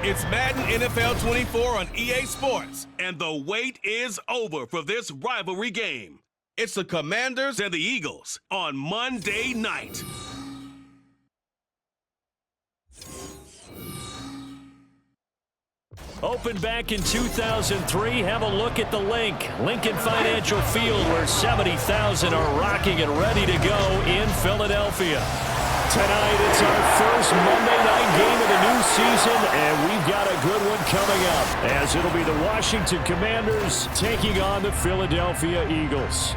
It's Madden NFL 24 on EA Sports, and the wait is over for this rivalry game. It's the Commanders and the Eagles on Monday night. Opened back in 2003, have a look at the Lincoln Financial Field, where 70,000 are rocking and ready to go in Philadelphia. Tonight, it's our first Monday night game of the new season, and we've got a good one coming up, as it'll be the Washington Commanders taking on the Philadelphia Eagles.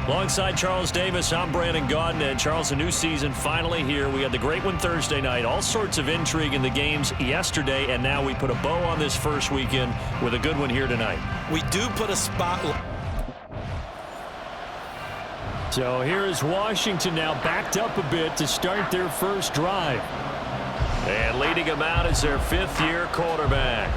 Alongside Charles Davis, I'm Brandon Gaudin. And Charles, a new season finally here. We had the great one Thursday night. All sorts of intrigue in the games yesterday, and now we put a bow on this first weekend with a good one here tonight. We do put a spotlight. So here is Washington now backed up a bit to start their first drive. And leading them out is their fifth-year quarterback.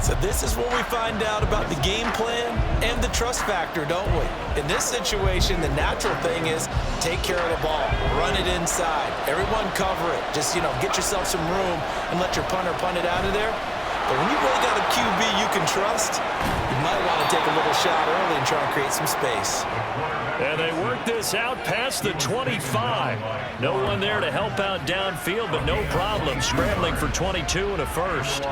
So this is what we find out about the game plan and the trust factor, don't we? In this situation, the natural thing is take care of the ball, run it inside, everyone cover it. Just, get yourself some room and let your punter punt it out of there. But when you really got a QB you can trust, you might want to take a little shot early and try and create some space. And they work this out past the 25. No one there to help out downfield, but no problem scrambling for 22 and a first.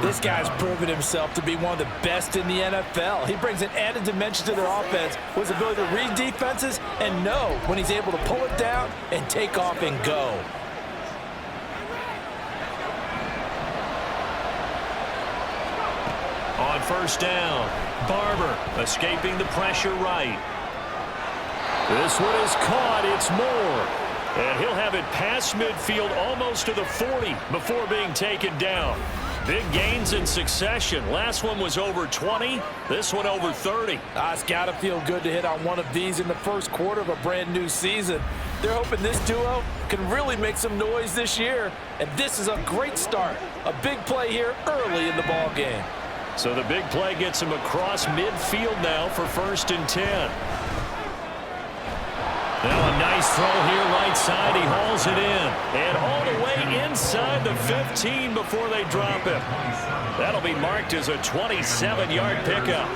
This guy's proven himself to be one of the best in the NFL. He brings an added dimension to their offense with his ability to read defenses and know when he's able to pull it down and take off and go. On first down, Barber escaping the pressure right. This one is caught. It's Moore. And he'll have it past midfield almost to the 40 before being taken down. Big gains in succession. Last one was over 20. This one over 30. It's got to feel good to hit on one of these in the first quarter of a brand new season. They're hoping this duo can really make some noise this year. And this is a great start. A big play here early in the ball game. So the big play gets him across midfield now for 1st and 10. Now a nice throw here right side. He hauls it in. And all the way inside the 15 before they drop him. That'll be marked as a 27-yard pickup.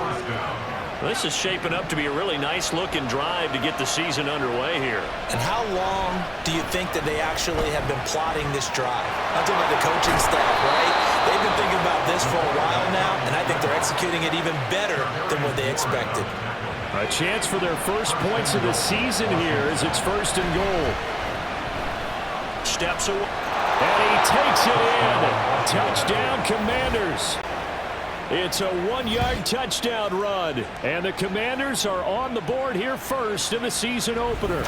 This is shaping up to be a really nice-looking drive to get the season underway here. And how long do you think that they actually have been plotting this drive? I'm talking about the coaching staff, right? They've been thinking about this for a while now, and I think they're executing it even better than what they expected. A chance for their first points of the season here as it's 1st and goal. Steps away, and he takes it in. Touchdown, Commanders. It's a 1-yard touchdown run, and the Commanders are on the board here first in the season opener.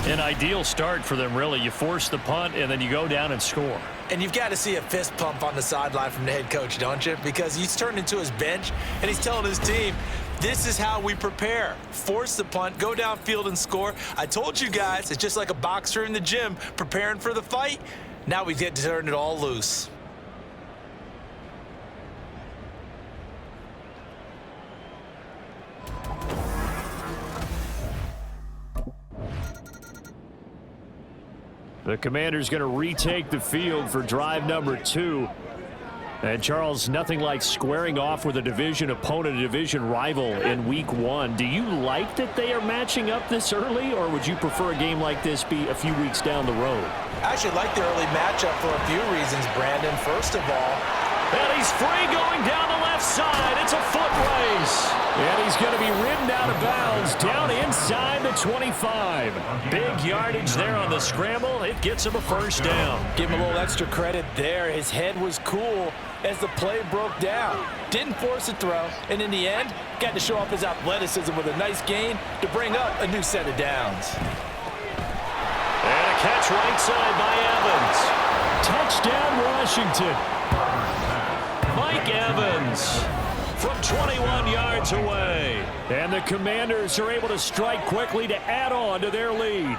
An ideal start for them, really. You force the punt, and then you go down and score. And you've got to see a fist pump on the sideline from the head coach, don't you? Because he's turned into his bench, and he's telling his team, this is how we prepare. Force the punt, go downfield and score. I told you guys, it's just like a boxer in the gym preparing for the fight. Now we get to turn it all loose. The Commanders going to retake the field for drive number 2. And Charles, nothing like squaring off with a division opponent, a division rival in week 1. Do you like that they are matching up this early, or would you prefer a game like this be a few weeks down the road? I actually like the early matchup for a few reasons, Brandon. First of all, and he's free going down the left side. It's a foot race. And he's going to be ridden out of bounds down inside the 25. Big yardage there on the scramble. It gets him a first down. Give him a little extra credit there. His head was cool as the play broke down. Didn't force a throw, and in the end, got to show off his athleticism with a nice gain to bring up a new set of downs. And a catch right side by Evans. Touchdown, Washington. Mike Evans from 21 yards away. And the Commanders are able to strike quickly to add on to their lead.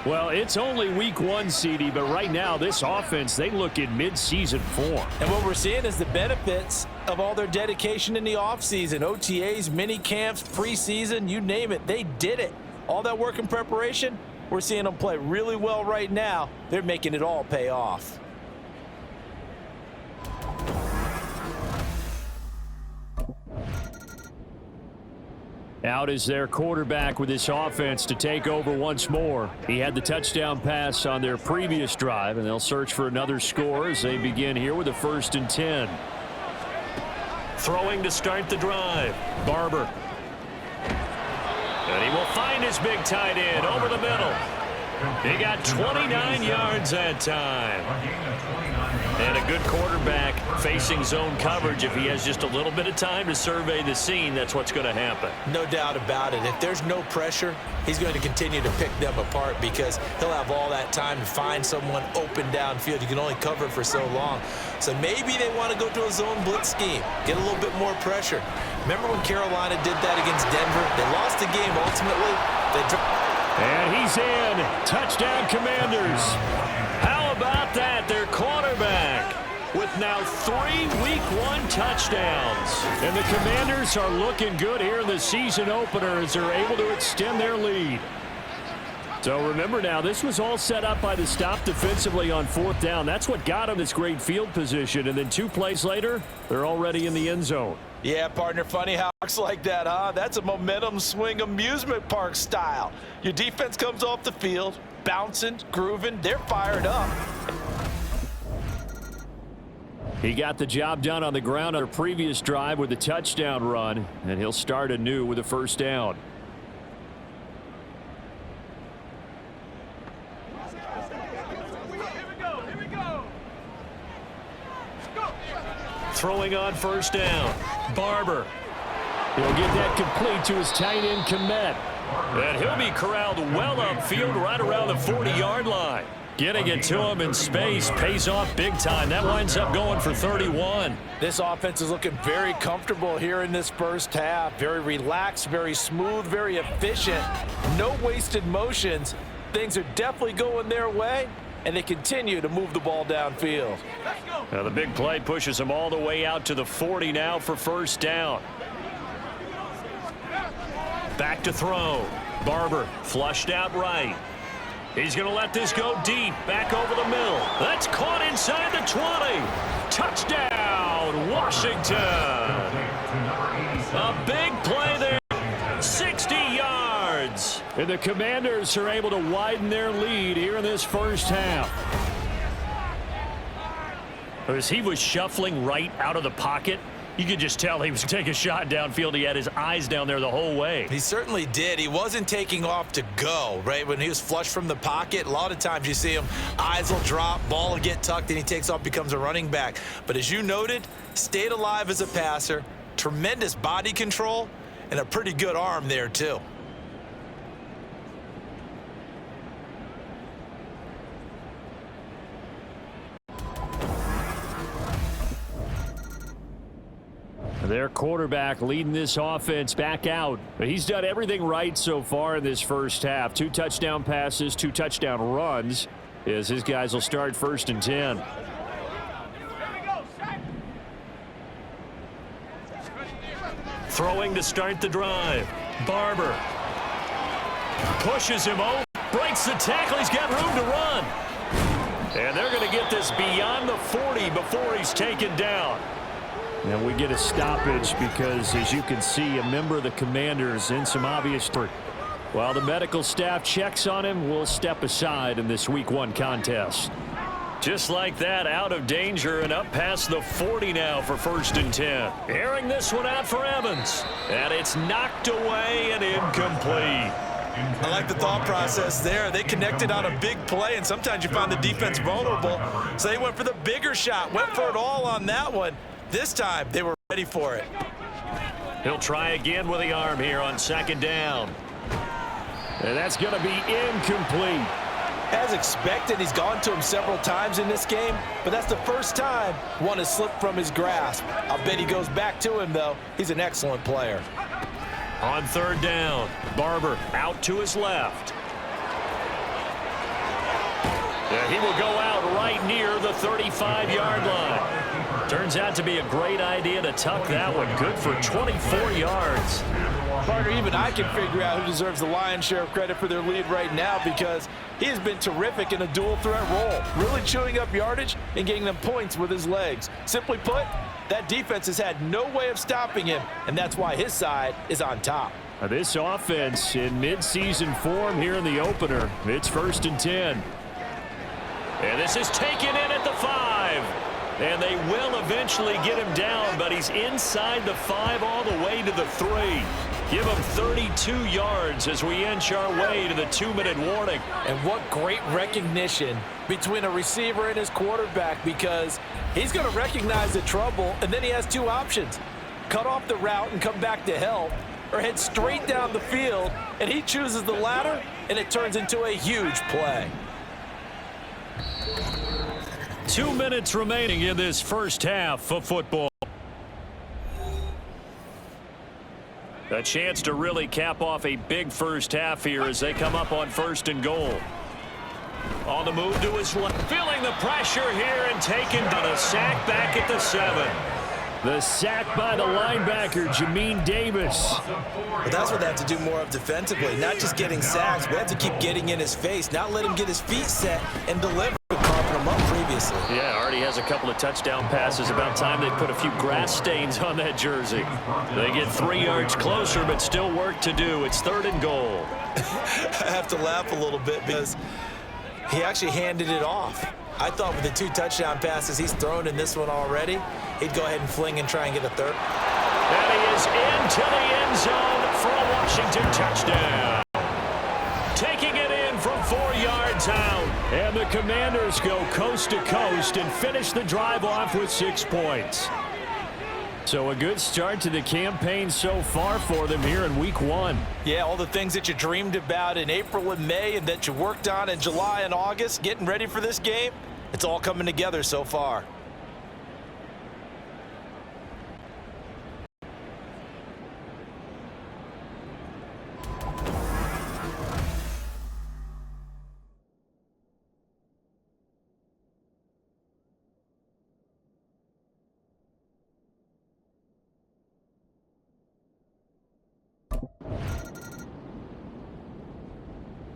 Well, it's only week 1, CD, but right now this offense, they look in mid-season form. And what we're seeing is the benefits of all their dedication in the offseason. OTAs, mini camps, preseason, you name it, they did it. All that work and preparation We're seeing them play really well right now. They're making it all pay off. Out is their quarterback with this offense to take over once more. He had the touchdown pass on their previous drive, and they'll search for another score as they begin here with a 1st and 10. Throwing to start the drive, Barber. And he will find his big tight end over the middle. He got 29 yards that time. And a good quarterback facing zone coverage. If he has just a little bit of time to survey the scene, that's what's going to happen. No doubt about it. If there's no pressure, he's going to continue to pick them apart because he'll have all that time to find someone open downfield. You can only cover it for so long. So maybe they want to go to a zone blitz scheme, get a little bit more pressure. Remember when Carolina did that against Denver? They lost the game ultimately. And he's in. Touchdown, Commanders. How about that? Their quarterback with now 3 Week 1 touchdowns. And the Commanders are looking good here in the season opener as they're able to extend their lead. So remember now, this was all set up by the stop defensively on 4th down. That's what got them this great field position. And then 2 plays later, they're already in the end zone. Yeah, partner, funny how it looks like that, huh? That's a momentum swing amusement park style. Your defense comes off the field, bouncing, grooving, they're fired up. He got the job done on the ground on a previous drive with a touchdown run, and he'll start anew with a 1st down. Throwing on 1st down. Barber. He'll get that complete to his tight end, Komet. And he'll be corralled well upfield right around the 40-yard line. Getting it to him in space pays off big time. That winds up going for 31. This offense is looking very comfortable here in this first half. Very relaxed, very smooth, very efficient. No wasted motions. Things are definitely going their way, and they continue to move the ball downfield. Now the big play pushes him all the way out to the 40 now for 1st down. Back to throw. Barber flushed out right. He's going to let this go deep, back over the middle. That's caught inside the 20. Touchdown, Washington. A big play there, 60 yards. And the Commanders are able to widen their lead here in this first half. As he was shuffling right out of the pocket, you could just tell he was taking a shot downfield. He had his eyes down there the whole way. He certainly did. He wasn't taking off to go, right? When he was flush from the pocket, a lot of times you see him, eyes will drop, ball will get tucked, and he takes off, becomes a running back. But as you noted, stayed alive as a passer, tremendous body control, and a pretty good arm there, too. Their quarterback leading this offense back out. He's done everything right so far in this first half. 2 touchdown passes, 2 touchdown runs, as his guys will start 1st and 10. Throwing to start the drive. Barber pushes him over, breaks the tackle. He's got room to run. And they're going to get this beyond the 40 before he's taken down. And we get a stoppage because, as you can see, a member of the Commanders in some obvious hurt. While the medical staff checks on him, we'll step aside in this Week 1 contest. Just like that, out of danger and up past the 40 now for 1st and 10. Airing this one out for Evans. And it's knocked away and incomplete. I like the thought process there. They connected on a big play, and sometimes you find the defense vulnerable. So they went for the bigger shot, went for it all on that one. This time, they were ready for it. He'll try again with the arm here on 2nd down. And that's going to be incomplete. As expected, he's gone to him several times in this game, but that's the first time one has slipped from his grasp. I'll bet he goes back to him, though. He's an excellent player. On 3rd down, Barber out to his left. Yeah, he will go out right near the 35-yard line. Turns out to be a great idea to tuck that one. Good for 24 yards. Partner, even I can figure out who deserves the lion's share of credit for their lead right now because he has been terrific in a dual threat role, really chewing up yardage and getting them points with his legs. Simply put, that defense has had no way of stopping him, and that's why his side is on top. This offense in midseason form here in the opener. It's 1st and 10. And this is taken in at the 5. And they will eventually get him down, but he's inside the 5 all the way to the 3. Give him 32 yards as we inch our way to the 2-minute warning. And what great recognition between a receiver and his quarterback, because he's going to recognize the trouble, and then he has two options. Cut off the route and come back to help, or head straight down the field, and he chooses the latter, and it turns into a huge play. 2 minutes remaining in this first half of football. A chance to really cap off a big first half here as they come up on 1st and goal. On the move to his left. Feeling the pressure here and taken down. A sack back at the 7. The sack by the linebacker, Jamin Davis. But that's what they have to do more of defensively. Not just getting sacks, but have to keep getting in his face. Not let him get his feet set and deliver. Carving him up previously. Yeah, already has a couple of touchdown passes. About time they put a few grass stains on that jersey. They get 3 yards closer, but still work to do. It's 3rd and goal. I have to laugh a little bit because he actually handed it off. I thought with the 2 touchdown passes he's thrown in this one already, he'd go ahead and fling and try and get a 3rd. And he is into the end zone for a Washington touchdown. Taking it in from 4 yards out. And the Commanders go coast to coast and finish the drive off with 6 points. So a good start to the campaign so far for them here in week 1. Yeah, all the things that you dreamed about in April and May and that you worked on in July and August, getting ready for this game, it's all coming together so far.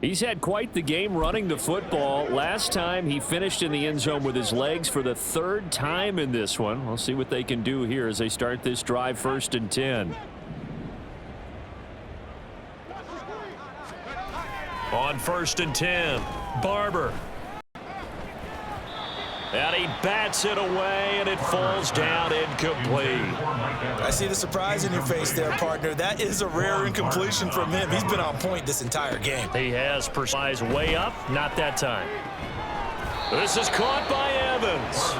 He's had quite the game running the football. Last time he finished in the end zone with his legs for the 3rd time in this one. We'll see what they can do here as they start this drive 1st and 10. On 1st and 10, Barber. And he bats it away, and it falls down incomplete. I see the surprise in your face there, partner. That is a rare incompletion from him. He's been on point this entire game. He has precise way up, not that time. This is caught by Evans.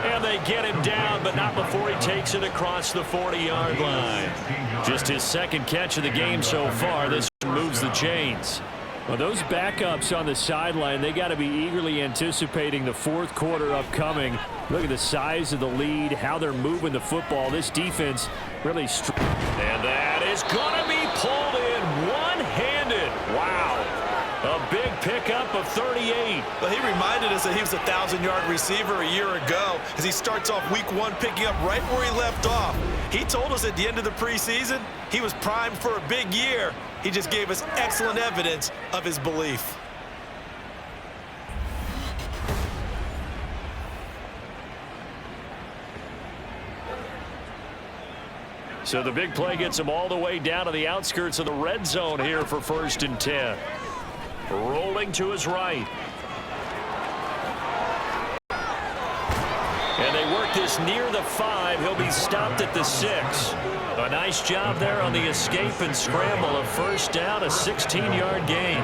And they get him down, but not before he takes it across the 40-yard line. Just his 2nd catch of the game so far. This moves the chains. Well, those backups on the sideline, they got to be eagerly anticipating the 4th quarter upcoming. Look at the size of the lead, how they're moving the football. This defense really and that is going to be pulled in one-handed. Wow. A big pickup of 38. Well, he reminded us that he was a 1,000-yard receiver a year ago as he starts off week 1 picking up right where he left off. He told us at the end of the preseason he was primed for a big year. He just gave us excellent evidence of his belief. So the big play gets him all the way down to the outskirts of the red zone here for 1st and 10. Rolling to his right. And they work this near the 5. He'll be stopped at the 6. A nice job there on the escape and scramble. A 1st down, a 16-yard gain.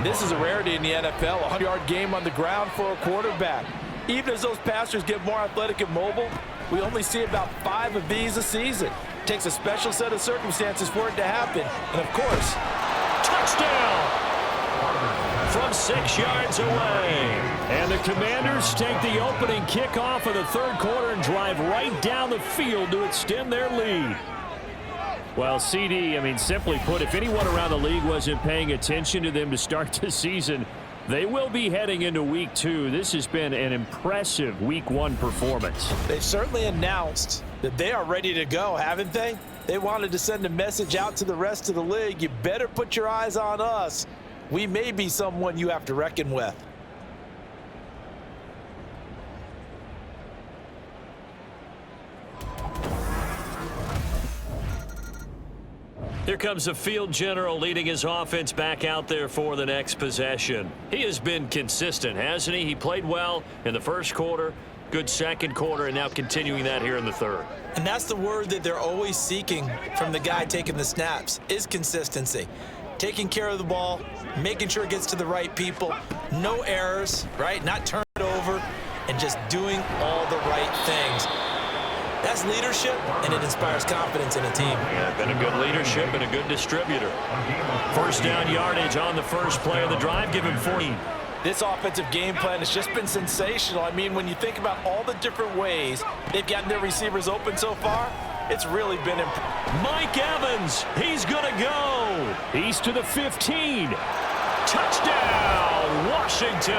This is a rarity in the NFL, a 100-yard game on the ground for a quarterback. Even as those passers get more athletic and mobile, we only see about 5 of these a season. It takes a special set of circumstances for it to happen. And, of course, touchdown! From 6 yards away. And the Commanders take the opening kickoff of the 3rd quarter and drive right down the field to extend their lead. Well, CD, I mean, simply put, if anyone around the league wasn't paying attention to them to start the season, They will be heading into week 2. This has been an impressive week 1 performance. They've certainly announced that they are ready to go, haven't they? They wanted to send a message out to the rest of the league. You better put your eyes on us. We may be someone you have to reckon with. Here comes the field general leading his offense back out there for the next possession. He has been consistent, hasn't he? He played well in the first quarter, good second quarter, and now continuing that here in the third. And that's the word that they're always seeking from the guy taking the snaps, is consistency. Taking care of the ball, making sure it gets to the right people, no errors, right? Not turn it over, and just doing all the right things. That's leadership, and it inspires confidence in a team. Yeah, been a good leadership and a good distributor. First down yardage on the first play of the drive. Give him 14. This offensive game plan has just been sensational. I mean, when you think about all the different ways they've gotten their receivers open so far, it's really been impressive. Mike Evans, he's going to go. He's to the 15. Touchdown, Washington.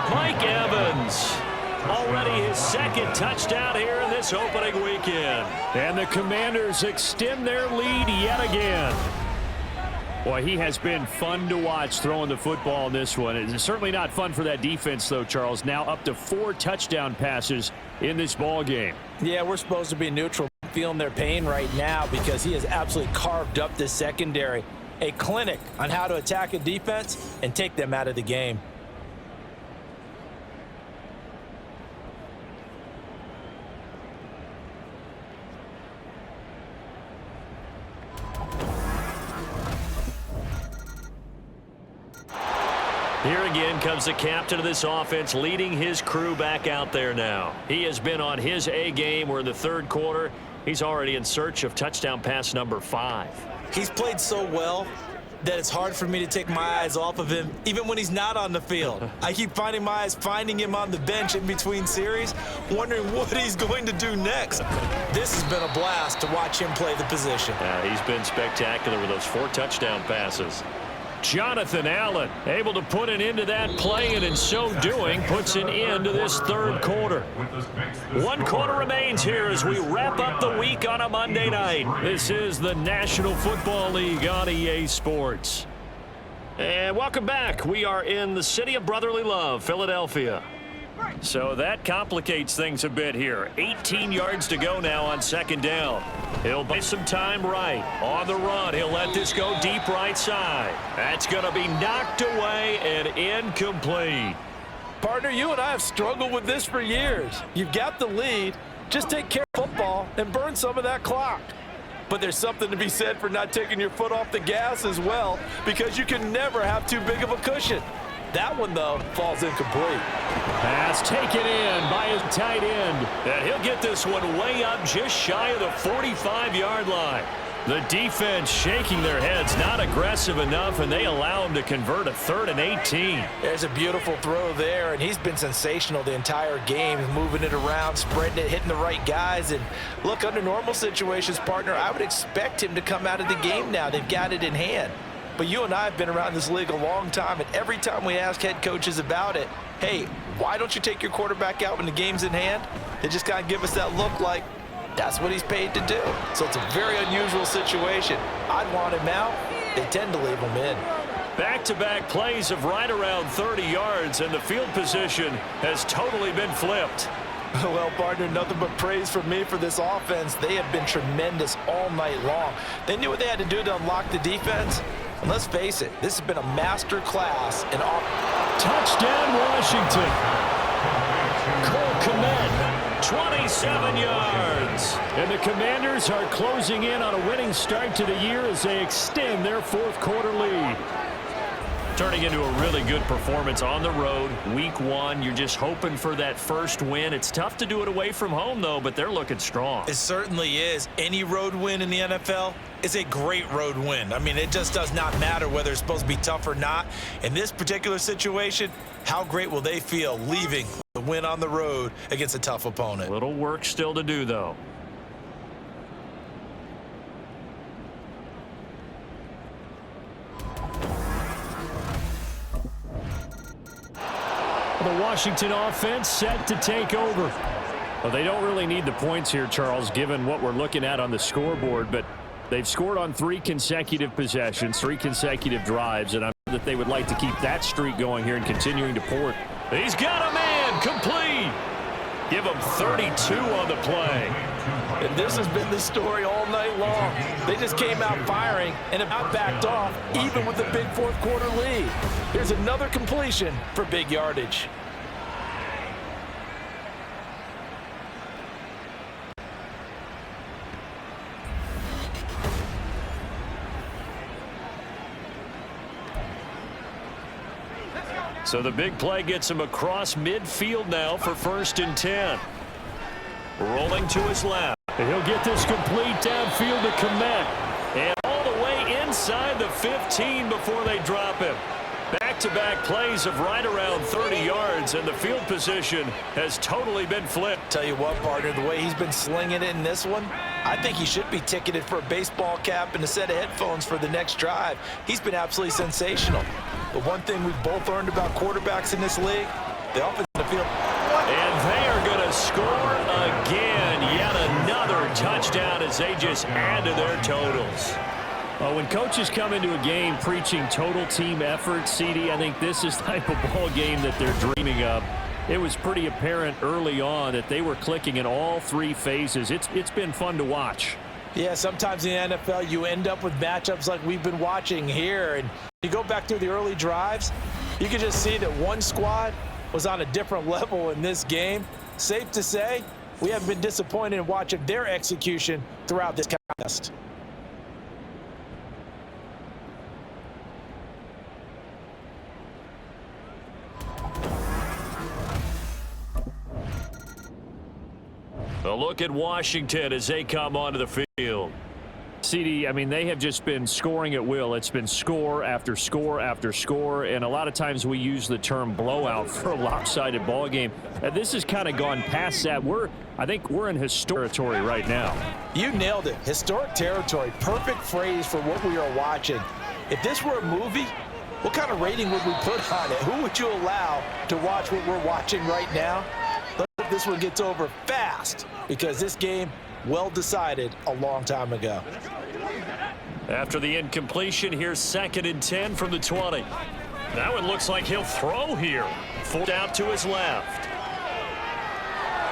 Mike Evans. Already his second touchdown here in this opening weekend. And the Commanders extend their lead yet again. Boy, he has been fun to watch throwing the football in this one. It's certainly not fun for that defense, though, Charles. Now up to 4 touchdown passes in this ball game. Yeah, we're supposed to be neutral. Feeling their pain right now because he has absolutely carved up this secondary. A clinic on how to attack a defense and take them out of the game. Here again comes the captain of this offense leading his crew back out there now. He has been on his A game. We're in the third quarter. He's already in search of touchdown pass number 5. He's played so well that it's hard for me to take my eyes off of him, even when he's not on the field. I keep finding my eyes finding him on the bench in between series, wondering what he's going to do next. This has been a blast to watch him play the position. Yeah, he's been spectacular with those 4 touchdown passes. Jonathan Allen able to put an end to that play, and in so doing puts an end to this third quarter. 1 quarter remains here as we wrap up the week on a Monday night. This is the National Football League on EA Sports. And welcome back. We are in the city of brotherly love, Philadelphia. So that complicates things a bit here. 18 yards to go now on second down. He'll buy some time right. On the run, he'll let this go deep right side. That's going to be knocked away and incomplete. Partner, you and I have struggled with this for years. You've got the lead. Just take care of football and burn some of that clock. But there's something to be said for not taking your foot off the gas as well, because you can never have too big of a cushion. That one, though, falls incomplete. Pass taken in by his tight end. And he'll get this one way up just shy of the 45-yard line. The defense shaking their heads, not aggressive enough, and they allow him to convert a 3rd and 18. There's a beautiful throw there, and he's been sensational the entire game, moving it around, spreading it, hitting the right guys. And look, under normal situations, partner, I would expect him to come out of the game now. They've got it in hand. But you and I have been around this league a long time, and every time we ask head coaches about it, hey, why don't you take your quarterback out when the game's in hand? They just kind of give us that look like that's what he's paid to do. So it's a very unusual situation. I'd want him out. They tend to leave him in. Back-to-back plays of right around 30 yards, and the field position has totally been flipped. Well, partner, nothing but praise from me for this offense. They have been tremendous all night long. They knew what they had to do to unlock the defense. And let's face it, this has been a master class in offense. Touchdown, Washington. Cole Kmet, 27 yards. And the Commanders are closing in on a winning start to the year as they extend their 4th quarter lead. Turning into a really good performance on the road. Week 1, you're just hoping for that first win. It's tough to do it away from home, though, but they're looking strong. It certainly is. Any road win in the NFL is a great road win. I mean, it just does not matter whether it's supposed to be tough or not. In this particular situation, how great will they feel leaving the win on the road against a tough opponent? Little work still to do, though. The Washington offense set to take over. Well, they don't really need the points here, Charles, given what we're looking at on the scoreboard, but they've scored on 3 consecutive possessions, 3 consecutive drives, and I'm sure that they would like to keep that streak going here and continuing to pour. He's got a man, complete. Give him 32 on the play. And this has been the story all night long. They just came out firing and have not backed off, even with the big fourth-quarter lead. Here's another completion for big yardage. So the big play gets him across midfield now for 1st and 10. Rolling to his left. And he'll get this complete downfield to Komet. And all the way inside the 15 before they drop him. Back-to-back plays of right around 30 yards, and the field position has totally been flipped. Tell you what, partner, the way he's been slinging it in this one, I think he should be ticketed for a baseball cap and a set of headphones for the next drive. He's been absolutely sensational. But one thing we've both learned about quarterbacks in this league, the offense in the field. And they are going to score again. Yet another touchdown as they just add to their totals. When coaches come into a game preaching total team effort, CD, I think this is the type of ball game that they're dreaming of. It was pretty apparent early on that they were clicking in all 3 phases. It's been fun to watch. Yeah, sometimes in the NFL you end up with matchups like we've been watching here. And you go back through the early drives, you can just see that one squad was on a different level in this game. Safe to say, we haven't been disappointed in watching their execution throughout this contest. A look at Washington as they come onto the field. CD, I mean, they have just been scoring at will. It's been score after score after score, and a lot of times we use the term blowout for a lopsided ball game. This has kind of gone past that. I think we're in historic territory right now. You nailed it. Historic territory. Perfect phrase for what we are watching. If this were a movie, what kind of rating would we put on it? Who would you allow to watch what we're watching right now? Let's hope this one gets over fast, because this game well decided a long time ago. After the incompletion, here's 2nd and 10 from the 20. Now it looks like he'll throw here. 4 out to his left.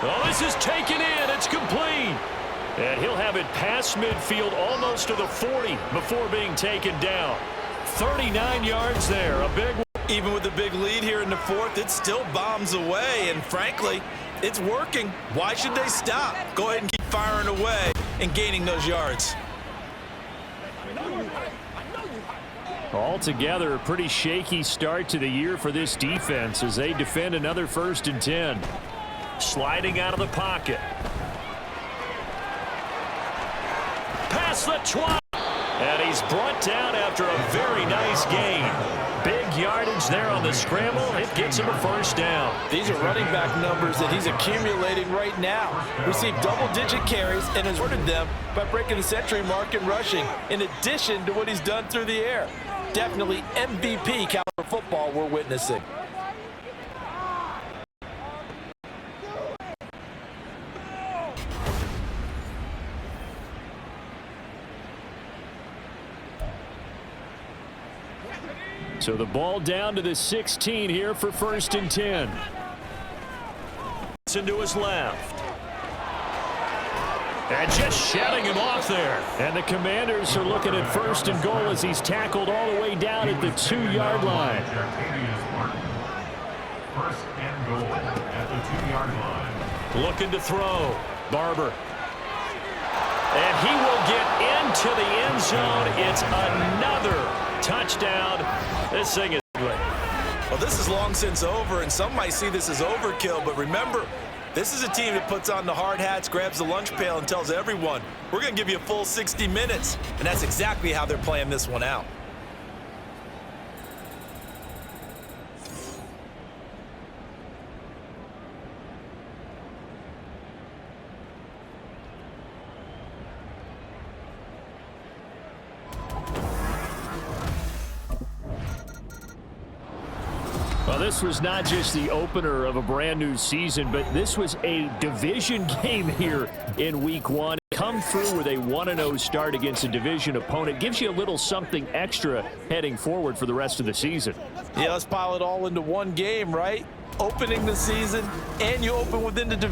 Oh, this is taken in. It's complete. And he'll have it past midfield almost to the 40 before being taken down. 39 yards there. A big one. Even with the big lead here in the 4th, it still bombs away. And frankly, it's working. Why should they stop? Go ahead and keep firing away and gaining those yards. Altogether, a pretty shaky start to the year for this defense as they defend another 1st and 10. Sliding out of the pocket. Past the 20. And he's brought down after a very nice gain. Big yardage there on the scramble. It gets him a 1st down. These are running back numbers that he's accumulating right now. Received double-digit carries and has earned them by breaking the century mark in rushing, in addition to what he's done through the air. Definitely MVP caliber football we're witnessing. So the ball down to the 16 here for 1st and 10. It's into his left. And just shutting him off there. And the Commanders are looking at 1st and goal as he's tackled all the way down at the 2-yard line. 1st and goal at the 2-yard line. Looking to throw. Barber. And he will get into the end zone. It's another touchdown. This thing is ugly. Well, this is long since over, and some might see this as overkill, but remember, this is a team that puts on the hard hats, grabs the lunch pail, and tells everyone, we're going to give you a full 60 minutes. And that's exactly how they're playing this one out. Well, this was not just the opener of a brand new season, but this was a division game here in week 1. Come through with a 1-0 start against a division opponent gives you a little something extra heading forward for the rest of the season. Yeah, let's pile it all into one game, right? Opening the season, and you open within the division.